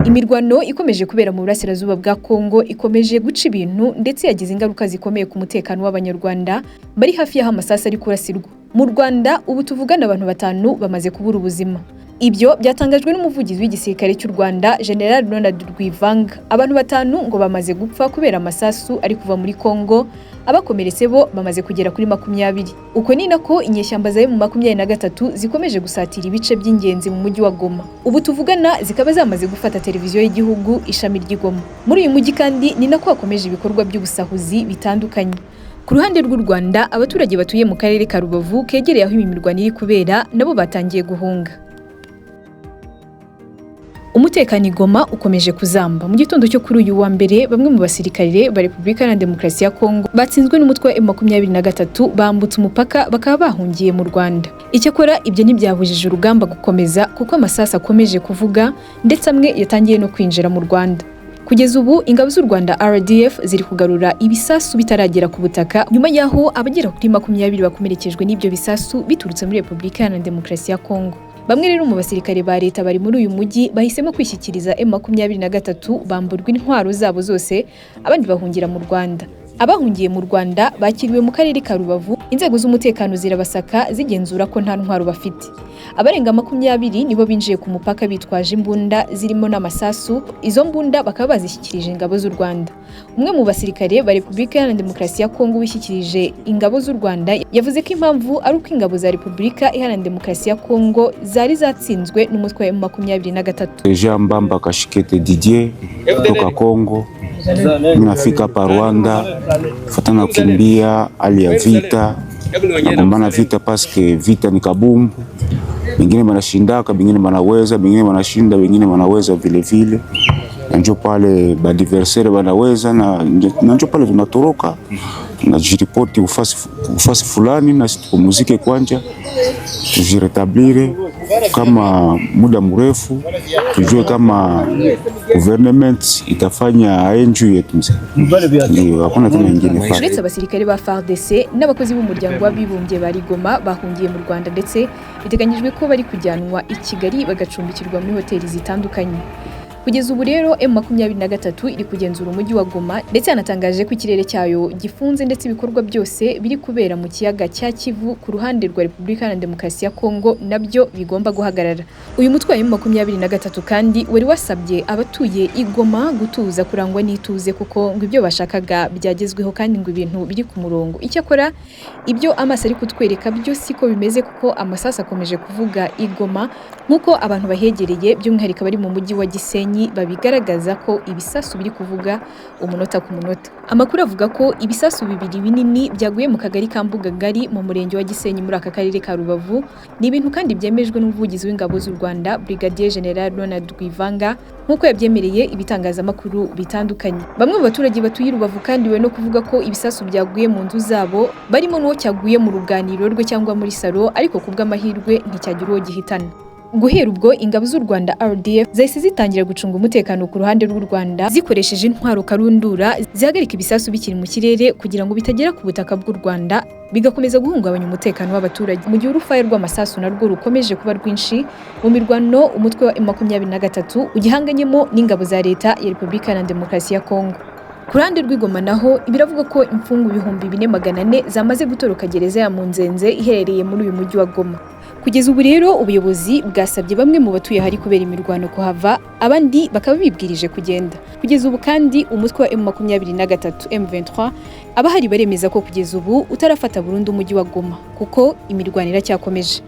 Imirwano ikomeje kubera mu burasirazuba bwa Kongo ikomeje guca ibintu ndetse yagize ingaruka zikomeye ku mutekano w'Abanyarwanda bari hafi y'aho amasasa ari kurasirwa. Mu Rwanda ubu tuvugana abantu 5 bamaze kubura ubuzima. Ibyo byatangajwe n'umuvugizi w'igisirikare cy'u Rwanda General Ronald Rwivanga. Abantu 5 ngo bamaze gupfa kubera amasasu ari kuva muri Kongo, abakomeretse bo bamaze kugera kuri 20. Uko ni nako inyeshyamba zayo mu 23 zikomeje gusatira ibice by'ingenzi mu mujyi wa Goma. Ubu tuvugana zikaba zamaze gufata televiziyo y'igihugu ishami ry'Igoma. Muri uyu mujyi kandi ni nako hakomeje ibikorwa by'ubusahuzi bitandukanye. Ku ruhande rw'u Rwanda, abaturage batuye mu karere ka Rubavu kegereye aho imirwano iri kubera nabo batangiye guhunga. Umutekano i Goma ukomeje kuzamba. Mu gitondo cyo kuri uyu wa mbere, bamwe mu basirikare ba Repubulika Iharanira Demokarasi ya Kongo batsinzwe n'umutwe wa M23 bambutse umupaka bakaba bahungiye mu Rwanda. Icyakora ibyo ntibyabujije urugamba gukomeza kuko amasasa akomeje kuvuga ndetse amwe yatangiye no kwinjira mu Rwanda. Kugeza ubu ingabo z'u Rwanda RDF ziri kugarura ibisasu bitaragera ku butaka nyuma yaho abagera kuri 20 bakomerekejwe n'ibyo bisasu biturutse muri Repubulika Iharanira Demokarasi ya Kongo. Bamwe rero mu basirikare ba leta bari muri uyu mujyi bahisemo kwishyikiriza M23 bamburwa intwaro zabo zose, abandi bahungira mu Rwanda. Abahungiye mu Rwanda bakiriwe mu karere ka Rubavu, inzego z'umutekano zirabasaka zigenzura ko nta ntwaro bafite. Abarenga 20 nibo binjiye ku mupaka bitwaje imbunda zirimo n'amasasu, izo mbunda bakaba bazishyikirije ingabo z'u Rwanda. Umwe mu basirikare ba Repubulika Iharanira Demokarasi ya Kongo wishyikirije ingabo z'u Rwanda yavuze ko impamvu ari uko ingabo za Repubulika Iharanira Demokarasi ya Kongo zari zatsinzwe n'umutwe wa M23. Jean Mbamba Kashikete Didier kutoka Kongo. Ninafika hapa Rwanda fatana kukimbia hali ya vita, nagombana vita paske vita ni kabumbu. Bengine banashindaka, bengine banaweza, bengine banashinda, bengine banaweza vile vile. Na njo pale ba adversaire banaweza na njo pale tunatoroka. Tunajiripoti ufasi fulani na tupumzike kwanja. Tujiretablir kama muda mrefu, tujue kama government itafanya enju yetu. Ndio hakuna tena nyingine fa. Uretse abasirikare ba FARDC n'abakozi b'umuryango w'abibumbye bari Goma bahungiye mu Rwanda ndetse biteganyijwe ko bari kujyanwa i Kigali bagacumbikirwa muri hoteli zitandukanye. Kugeza ubu rero M23 iri kugenzura umujyi wa Goma ndetse yanatangaje ko ikirere cyayo gifunze ndetse ibikorwa byose biri kubera mu kiyaga cya Kivu ku ruhande rwa Repubulika Iharanira Demokarasi ya Kongo nabyo bigomba guhagarara. Uyu mutwe wa M23 kandi wari wasabye abatuye i Goma gutuza kurangwa n'ituze kuko ngo ibyo bashakaga byagezweho kandi ngo ibintu biri ku murongo. Icyakora ibyo amaso ari kutwereka byo siko bimeze kuko amasasa akomeje kuvuga i Goma nkuko abantu bahegereye by'umwihariko bari mu mujyi wa Gisenyi babigaragaza ko ibisasu biri kuvuga umunota ku munota. Amakuru avuga ko ibisasu bibiri binini byaguye mu kagari ka Mbugangari mu murenge wa Gisenyi muri aka karere ka Rubavu. Ni ibintu kandi byemejwe n'umuvugizi w'ingabo z'u Rwanda Brigadier General Ronald Rwivanga nkuko yabyemereye ibitangazamakuru bitandukanye. Bamwe mu baturage batuye Rubavu kandi we no kuvuga ko ibisasu byaguye mu nzu zabo, barimo n'uwo cyaguye mu ruganiriro rwe cyangwa muri salo, ariko kubw'amahirwe nticyagira uwo gihitana. Guhera ubwo ingabo z'u Rwanda RDF zahise zitangira gucunga umutekano ku ruhande rw'u Rwanda zikoresheje intwaro karundura zihagarika ibisasu bikiri mu kirere kugira ngo bitagera ku butaka bw'u Rwanda bigakomeza guhungabanya umutekano w'abaturage. Mu gihe urufaye rw'amasasu narwo rukomeje kuba rwinshi mu mirwano umutwe wa M23 ugihanganyemo n'ingabo za leta ya Repubulika Iharanira Demokarasi ya Kongo. Ku ruhande rw'Igoma naho biravuga ko imfungu 2400 zamaze gutoroka gereza ya Munzenze iherereye muri uyu mujyi wa Goma. Kugeza ubu rero ubuyobozi bwasabye bamwe mu batuye hari kubera imirwano kuhava, abandi bakaba bibwirije kugenda. Kugeza ubu kandi umutwe wa M23 M23 abahari baremeza ko kugeza ubu utarafata burundu umujyi wa Goma kuko imirwano iracyakomeje.